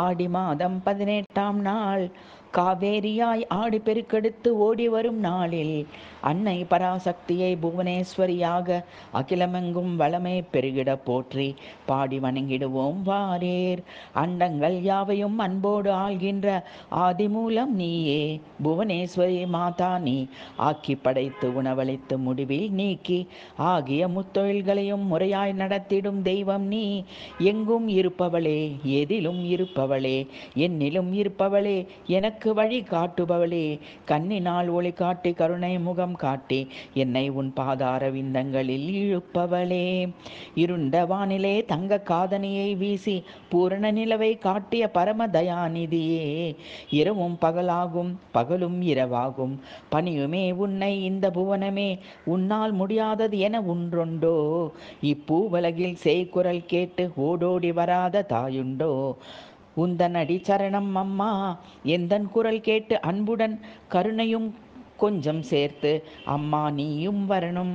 ஆடி மாதம் 18ஆம் நாள் காவேரியாய் ஆடி பெருக்கெடுத்து ஓடி வரும் நாளில் அன்னை பராசக்தியை புவனேஸ்வரியாக அகிலமெங்கும் வளமே பெருகிட போற்றி பாடி வணங்கிடுவோம் வாரேர். அண்டங்கள் யாவையும் அன்போடு ஆள்கின்ற ஆதிமூலம் நீயே, புவனேஸ்வரி மாதா நீ ஆக்கி படைத்து உணவளித்து முடிவில் நீக்கி ஆகிய முத்தொழில்களையும் முறையாய் நடத்திடும் தெய்வம் நீ. எங்கும் இருப்பவளே, எதிலும் இருப்பவளே, என்னிலும் இருப்பவளே, எனக்கு வழி காட்டுபவளே, கண்ணினால் ஒளி காட்டி கருணை முகம் காட்டி என்னை உன் பாதார விந்தங்களில் இழுப்பவளே. இருண்ட வானிலே தங்க காதனியை வீசி பூரண நிலவை காட்டிய பரம தயாநிதியே, இரவும் பகலாகும் பகலும் இரவாகும் பணியுமே உன்னை இந்த புவனமே, உன்னால் முடியாதது என ஒன்றொண்டோ, இப்பூவலகில் செய்குரல் கேட்டு ஓடோடி வராத தாயுண்டோ. உந்தன் அடி சரணம் அம்மா, எந்தன் குரல் கேட்டு அன்புடன் கருணையும் கொஞ்சம் சேர்த்து அம்மா நீயும் வரணும்.